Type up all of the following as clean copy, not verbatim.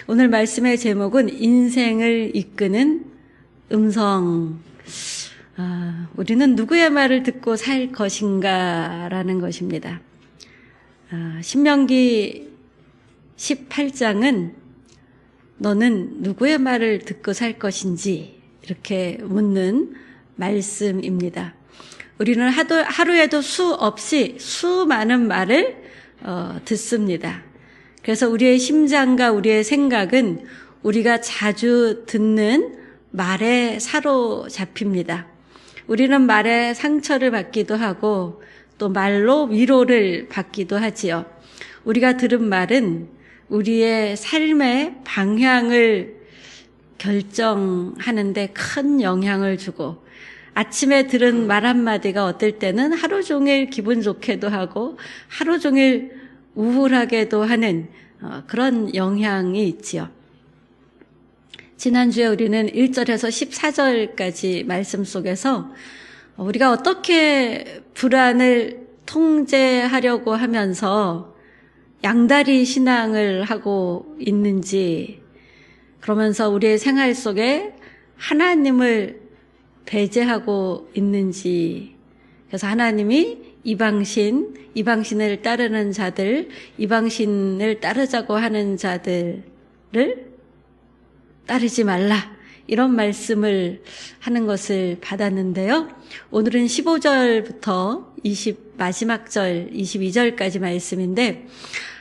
오늘 말씀의 제목은 인생을 이끄는 음성. 우리는 누구의 말을 듣고 살 것인가 라는 것입니다. 신명기 18장은 너는 누구의 말을 듣고 살 것인지 이렇게 묻는 말씀입니다. 우리는 하루에도 수없이 수많은 말을 듣습니다. 그래서 우리의 심장과 우리의 생각은 우리가 자주 듣는 말에 사로잡힙니다. 우리는 말에 상처를 받기도 하고 또 말로 위로를 받기도 하지요. 우리가 들은 말은 우리의 삶의 방향을 결정하는데 큰 영향을 주고, 아침에 들은 말 한마디가 어떨 때는 하루 종일 기분 좋게도 하고 하루 종일 우울하게도 하는 그런 영향이 있지요. 지난주에 우리는 1절에서 14절까지 말씀 속에서 우리가 어떻게 불안을 통제하려고 하면서 양다리 신앙을 하고 있는지, 그러면서 우리의 생활 속에 하나님을 배제하고 있는지, 그래서 하나님이 이방신을 따르는 자들, 이방신을 따르자고 하는 자들을 따르지 말라, 이런 말씀을 하는 것을 받았는데요. 오늘은 15절부터 마지막 절 22절까지 말씀인데,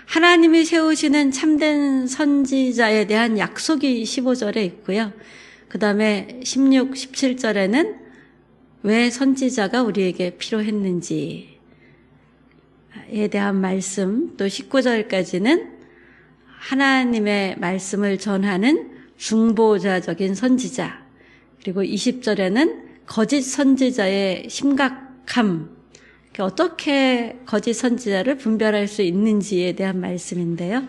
하나님이 세우시는 참된 선지자에 대한 약속이 15절에 있고요. 그 다음에 16, 17절에는 왜 선지자가 우리에게 필요했는지에 대한 말씀, 또 19절까지는 하나님의 말씀을 전하는 중보자적인 선지자, 그리고 20절에는 거짓 선지자의 심각함, 어떻게 거짓 선지자를 분별할 수 있는지에 대한 말씀인데요.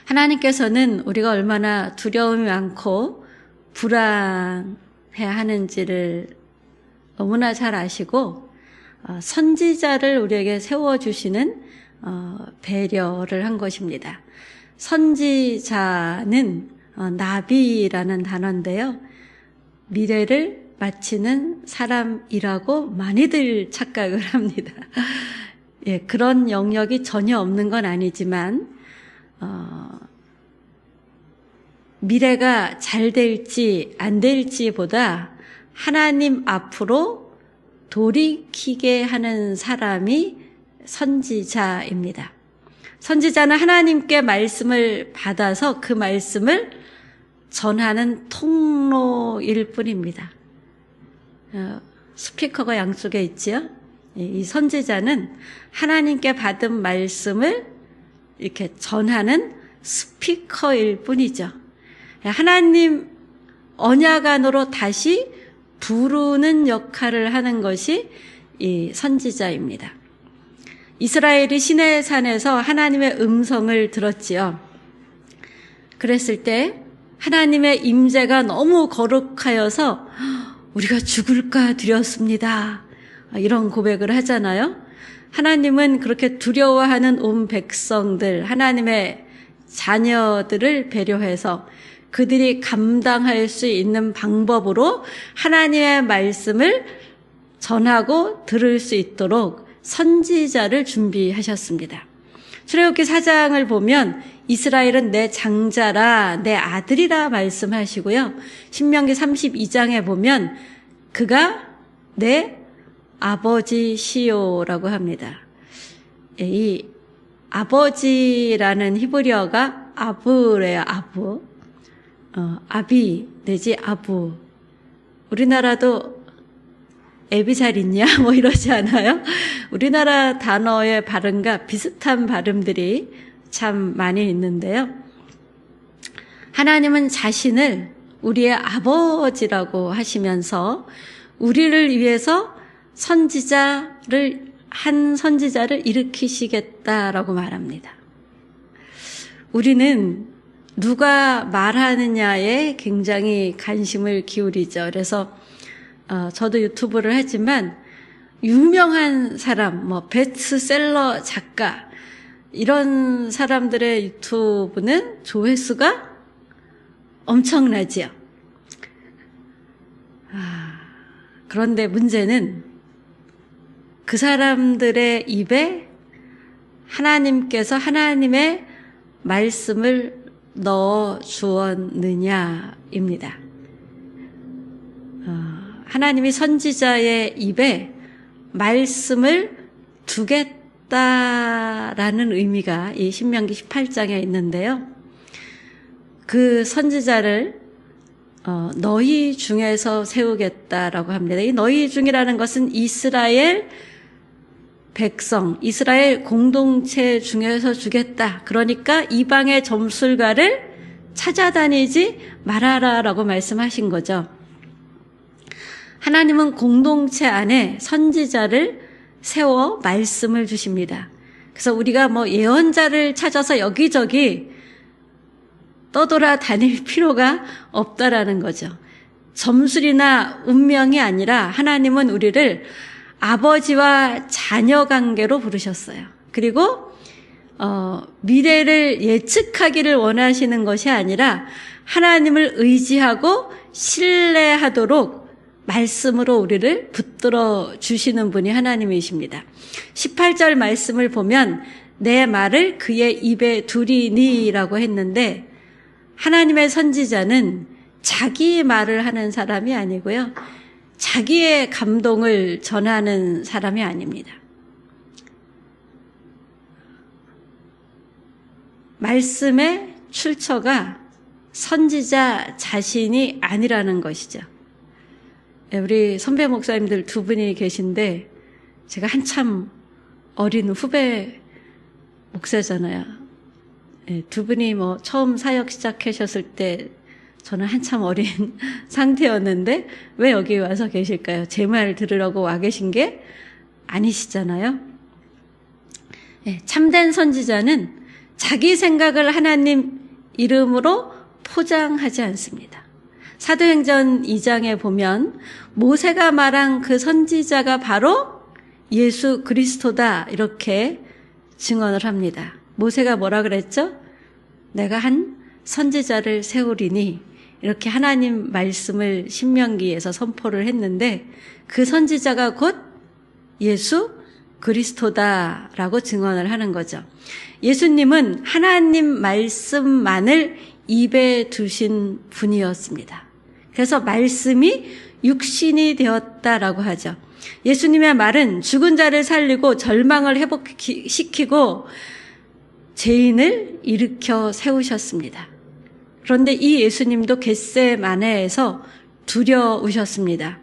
하나님께서는 우리가 얼마나 두려움이 많고 불안해야 하는지를 너무나 잘 아시고 선지자를 우리에게 세워주시는 배려를 한 것입니다. 선지자는 나비라는 단어인데요. 미래를 맞히는 사람이라고 많이들 착각을 합니다. 예, 그런 영역이 전혀 없는 건 아니지만 미래가 잘 될지 안 될지보다 하나님 앞으로 돌이키게 하는 사람이 선지자입니다. 선지자는 하나님께 말씀을 받아서 그 말씀을 전하는 통로일 뿐입니다. 스피커가 양쪽에 있지요. 이 선지자는 하나님께 받은 말씀을 이렇게 전하는 스피커일 뿐이죠. 하나님 언약 안으로 다시 부르는 역할을 하는 것이 이 선지자입니다. 이스라엘이 시내 산에서 하나님의 음성을 들었지요. 그랬을 때 하나님의 임재가 너무 거룩하여서 우리가 죽을까 두렵습니다, 이런 고백을 하잖아요. 하나님은 그렇게 두려워하는 온 백성들, 하나님의 자녀들을 배려해서 그들이 감당할 수 있는 방법으로 하나님의 말씀을 전하고 들을 수 있도록 선지자를 준비하셨습니다. 출애굽기 4장을 보면 이스라엘은 내 장자라, 내 아들이라 말씀하시고요. 신명기 32장에 보면 그가 내 아버지시오라고 합니다. 이 아버지라는 히브리어가 아브래요. 아비 내지 아부. 우리나라도 애비 잘 있냐 뭐 이러지 않아요? 우리나라 단어의 발음과 비슷한 발음들이 참 많이 있는데요. 하나님은 자신을 우리의 아버지라고 하시면서 우리를 위해서 한 선지자를 일으키시겠다라고 말합니다. 우리는 누가 말하느냐에 굉장히 관심을 기울이죠. 그래서 저도 유튜브를 하지만 유명한 사람, 베스트셀러 작가, 이런 사람들의 유튜브는 조회수가 엄청나지요. 그런데 문제는 그 사람들의 입에 하나님께서 하나님의 말씀을 넣어 주었느냐입니다. 하나님이 선지자의 입에 말씀을 두겠다라는 의미가 이 신명기 18장에 있는데요. 그 선지자를 너희 중에서 세우겠다라고 합니다. 이 너희 중이라는 것은 이스라엘 백성, 이스라엘 공동체 중에서 주겠다. 그러니까 이방의 점술가를 찾아다니지 말아라라고 말씀하신 거죠. 하나님은 공동체 안에 선지자를 세워 말씀을 주십니다. 그래서 우리가 예언자를 찾아서 여기저기 떠돌아다닐 필요가 없다라는 거죠. 점술이나 운명이 아니라 하나님은 우리를 아버지와 자녀 관계로 부르셨어요. 그리고 미래를 예측하기를 원하시는 것이 아니라 하나님을 의지하고 신뢰하도록 말씀으로 우리를 붙들어 주시는 분이 하나님이십니다. 18절 말씀을 보면 내 말을 그의 입에 두리니라고 했는데 하나님의 선지자는 자기 말을 하는 사람이 아니고요. 자기의 감동을 전하는 사람이 아닙니다. 말씀의 출처가 선지자 자신이 아니라는 것이죠. 우리 선배 목사님들 두 분이 계신데 제가 한참 어린 후배 목사잖아요. 두 분이 처음 사역 시작하셨을 때 저는 한참 어린 상태였는데 왜 여기 와서 계실까요? 제 말 들으려고 와 계신 게 아니시잖아요. 참된 선지자는 자기 생각을 하나님 이름으로 포장하지 않습니다. 사도행전 2장에 보면 모세가 말한 그 선지자가 바로 예수 그리스도다 이렇게 증언을 합니다. 모세가 뭐라 그랬죠? 내가 한 선지자를 세우리니 이렇게 하나님 말씀을 신명기에서 선포를 했는데 그 선지자가 곧 예수 그리스도다라고 증언을 하는 거죠. 예수님은 하나님 말씀만을 입에 두신 분이었습니다. 그래서 말씀이 육신이 되었다라고 하죠. 예수님의 말은 죽은 자를 살리고 절망을 회복시키고 죄인을 일으켜 세우셨습니다. 그런데 이 예수님도 겟세마네에서 두려우셨습니다.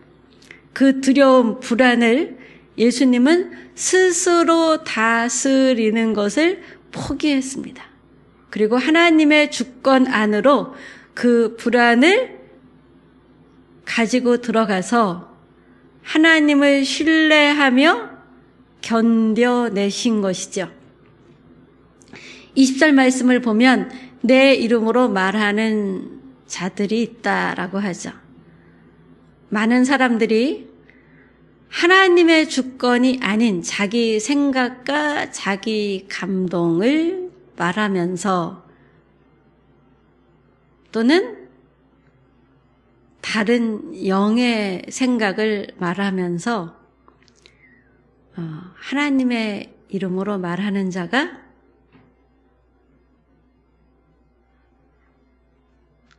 그 두려움, 불안을 예수님은 스스로 다스리는 것을 포기했습니다. 그리고 하나님의 주권 안으로 그 불안을 가지고 들어가서 하나님을 신뢰하며 견뎌내신 것이죠. 20절 말씀을 보면 내 이름으로 말하는 자들이 있다라고 하죠. 많은 사람들이 하나님의 주권이 아닌 자기 생각과 자기 감동을 말하면서 또는 다른 영의 생각을 말하면서 하나님의 이름으로 말하는 자가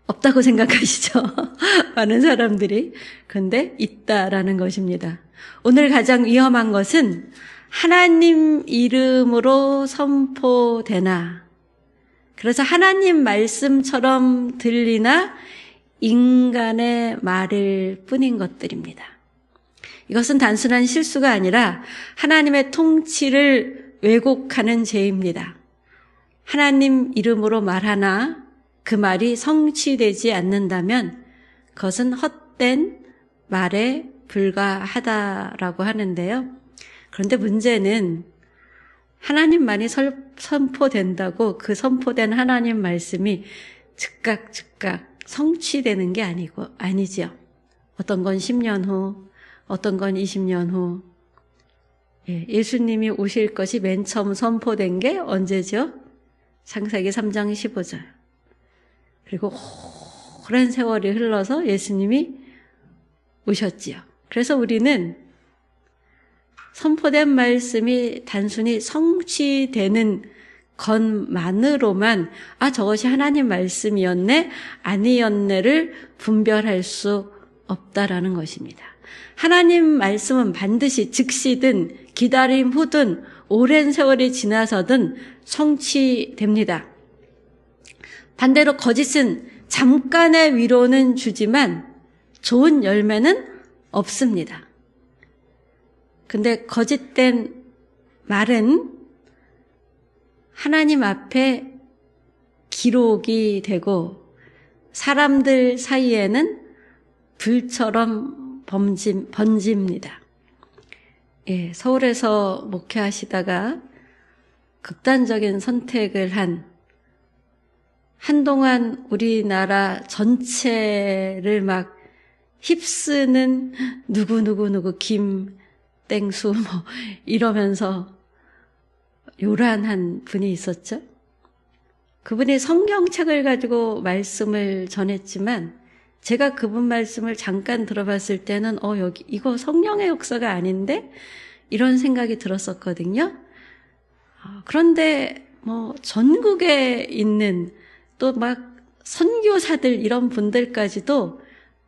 없다고 생각하시죠? 많은 사람들이. 그런데 있다라는 것입니다. 오늘 가장 위험한 것은 하나님 이름으로 선포되나, 그래서 하나님 말씀처럼 들리나 인간의 말일 뿐인 것들입니다. 이것은 단순한 실수가 아니라 하나님의 통치를 왜곡하는 죄입니다. 하나님 이름으로 말하나 그 말이 성취되지 않는다면 그것은 헛된 말에 불과하다라고 하는데요. 그런데 문제는 하나님만이 선포된다고 그 선포된 하나님 말씀이 즉각 성취되는 게 아니지요. 어떤 건 10년 후, 어떤 건 20년 후. 예수님이 오실 것이 맨 처음 선포된 게 언제죠? 창세기 3장 15절. 그리고 오랜 세월이 흘러서 예수님이 오셨지요. 그래서 우리는 선포된 말씀이 단순히 성취되는 것만으로만 저것이 하나님 말씀이었네, 아니었네를 분별할 수 없다라는 것입니다. 하나님 말씀은 반드시 즉시든 기다림 후든 오랜 세월이 지나서든 성취됩니다. 반대로 거짓은 잠깐의 위로는 주지만 좋은 열매는 없습니다. 근데 거짓된 말은 하나님 앞에 기록이 되고 사람들 사이에는 불처럼 번집니다. 서울에서 목회하시다가 극단적인 선택을 한동안 우리나라 전체를 막 휩쓰는 누구 김땡수 이러면서 요란한 분이 있었죠. 그분이 성경책을 가지고 말씀을 전했지만 제가 그분 말씀을 잠깐 들어봤을 때는 이거 성령의 역사가 아닌데? 이런 생각이 들었었거든요. 그런데 전국에 있는 또 막 선교사들 이런 분들까지도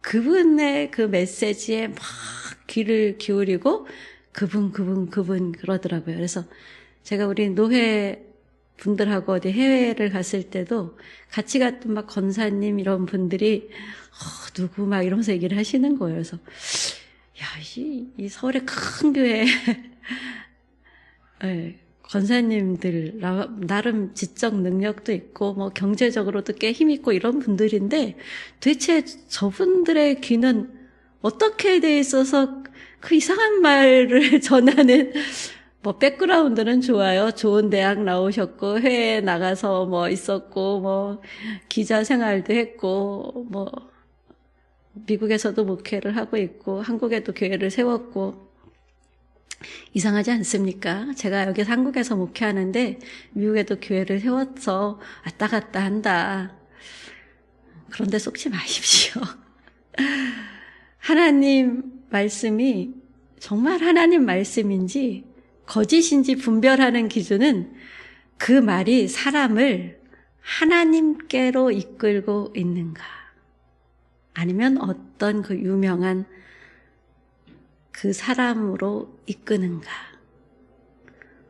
그분의 그 메시지에 막 귀를 기울이고 그분 그러더라고요. 그래서 제가 우리 노회 분들하고 어디 해외를 갔을 때도 같이 갔던 막 권사님 이런 분들이 누구 막 이러면서 얘기를 하시는 거예요. 그래서 이 서울의 큰 교회 권사님들 나름 지적 능력도 있고 경제적으로도 꽤 힘 있고 이런 분들인데 도대체 저분들의 귀는 어떻게 돼 있어서 그 이상한 말을 전하는 백그라운드는 좋아요. 좋은 대학 나오셨고 해외에 나가서 있었고 기자 생활도 했고 미국에서도 목회를 하고 있고 한국에도 교회를 세웠고 이상하지 않습니까? 제가 여기 한국에서 목회하는데 미국에도 교회를 세워서 왔다 갔다 한다. 그런데 속지 마십시오. 하나님 말씀이 정말 하나님 말씀인지 거짓인지 분별하는 기준은 그 말이 사람을 하나님께로 이끌고 있는가, 아니면 어떤 그 유명한 그 사람으로 이끄는가,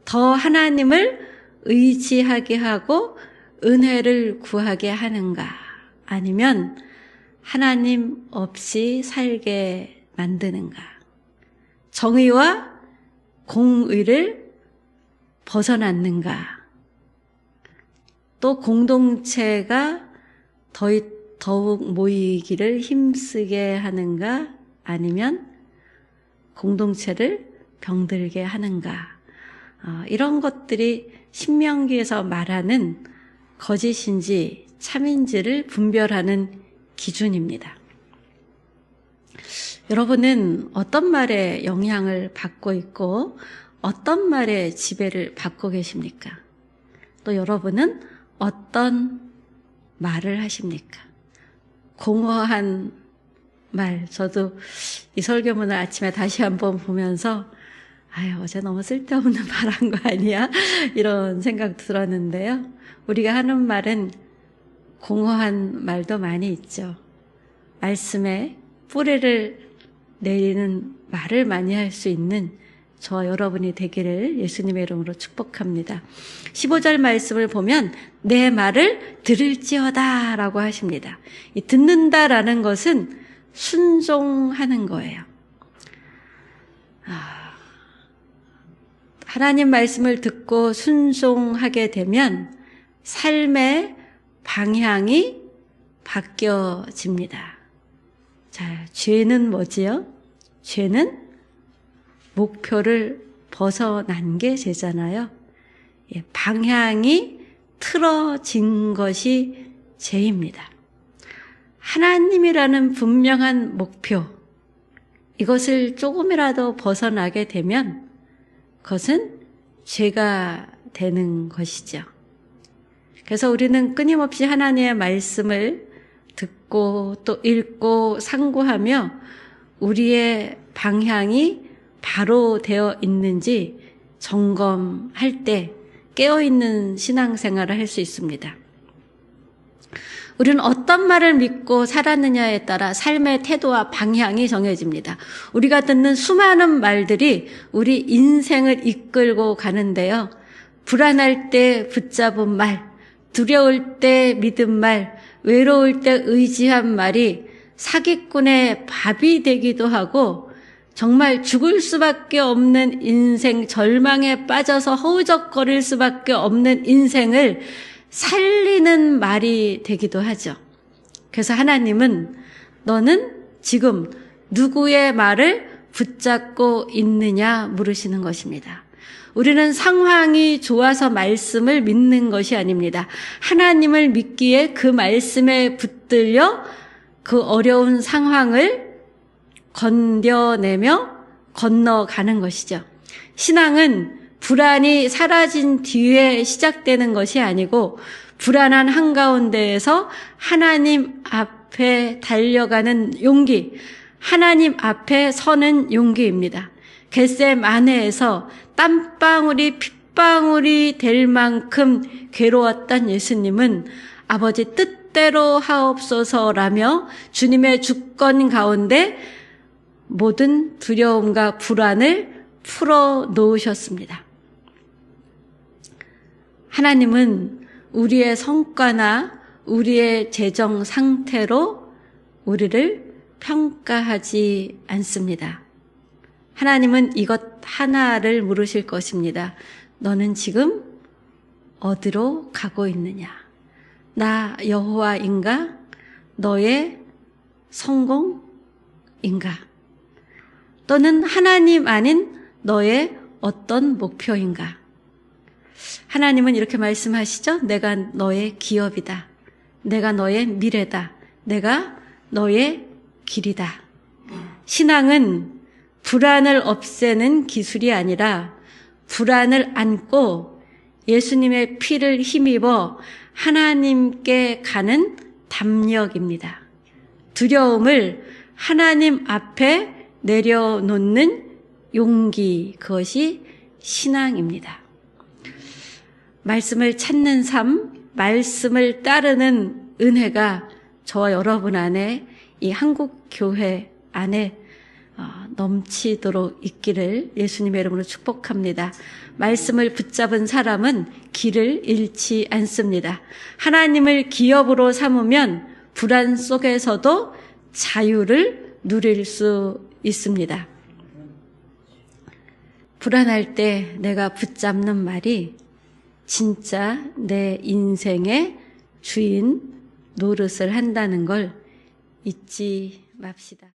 더 하나님을 의지하게 하고 은혜를 구하게 하는가, 아니면 하나님 없이 살게 만드는가, 정의와 공의를 벗어났는가, 또 공동체가 더욱 모이기를 힘쓰게 하는가, 아니면 공동체를 병들게 하는가, 이런 것들이 신명기에서 말하는 거짓인지 참인지를 분별하는 기준입니다. 여러분은 어떤 말에 영향을 받고 있고 어떤 말에 지배를 받고 계십니까? 또 여러분은 어떤 말을 하십니까? 공허한 말, 저도 이 설교문을 아침에 다시 한번 보면서 어제 너무 쓸데없는 말 한 거 아니야? 이런 생각 들었는데요. 우리가 하는 말은 공허한 말도 많이 있죠. 말씀에 뿌리를 내리는 말을 많이 할 수 있는 저와 여러분이 되기를 예수님의 이름으로 축복합니다. 15절 말씀을 보면 내 말을 들을지어다 라고 하십니다. 이 듣는다라는 것은 순종하는 거예요. 하나님 말씀을 듣고 순종하게 되면 삶의 방향이 바뀌어집니다. 자, 죄는 뭐지요? 죄는 목표를 벗어난 게 죄잖아요. 방향이 틀어진 것이 죄입니다. 하나님이라는 분명한 목표, 이것을 조금이라도 벗어나게 되면 그것은 죄가 되는 것이죠. 그래서 우리는 끊임없이 하나님의 말씀을 듣고 또 읽고 상고하며 우리의 방향이 바로 되어 있는지 점검할 때 깨어있는 신앙생활을 할 수 있습니다. 우리는 어떤 말을 믿고 살았느냐에 따라 삶의 태도와 방향이 정해집니다. 우리가 듣는 수많은 말들이 우리 인생을 이끌고 가는데요. 불안할 때 붙잡은 말, 두려울 때 믿은 말, 외로울 때 의지한 말이 사기꾼의 밥이 되기도 하고 정말 죽을 수밖에 없는 인생, 절망에 빠져서 허우적거릴 수밖에 없는 인생을 살리는 말이 되기도 하죠. 그래서 하나님은 너는 지금 누구의 말을 붙잡고 있느냐 물으시는 것입니다. 우리는 상황이 좋아서 말씀을 믿는 것이 아닙니다. 하나님을 믿기에 그 말씀에 붙들려 그 어려운 상황을 건뎌내며 건너가는 것이죠. 신앙은 불안이 사라진 뒤에 시작되는 것이 아니고 불안한 한가운데에서 하나님 앞에 달려가는 용기, 하나님 앞에 서는 용기입니다. 겟세마네에서 땀방울이 핏방울이 될 만큼 괴로웠던 예수님은 아버지 뜻대로 하옵소서라며 주님의 주권 가운데 모든 두려움과 불안을 풀어 놓으셨습니다. 하나님은 우리의 성과나 우리의 재정 상태로 우리를 평가하지 않습니다. 하나님은 이것 하나를 물으실 것입니다. 너는 지금 어디로 가고 있느냐? 나 여호와인가? 너의 성공인가? 또는 하나님 아닌 너의 어떤 목표인가? 하나님은 이렇게 말씀하시죠. 내가 너의 기업이다. 내가 너의 미래다. 내가 너의 길이다. 신앙은 불안을 없애는 기술이 아니라 불안을 안고 예수님의 피를 힘입어 하나님께 가는 담력입니다. 두려움을 하나님 앞에 내려놓는 용기, 그것이 신앙입니다. 말씀을 찾는 삶, 말씀을 따르는 은혜가 저와 여러분 안에, 이 한국교회 안에 넘치도록 있기를 예수님의 이름으로 축복합니다. 말씀을 붙잡은 사람은 길을 잃지 않습니다. 하나님을 기업으로 삼으면 불안 속에서도 자유를 누릴 수 있습니다. 불안할 때 내가 붙잡는 말이 진짜 내 인생의 주인 노릇을 한다는 걸 잊지 맙시다.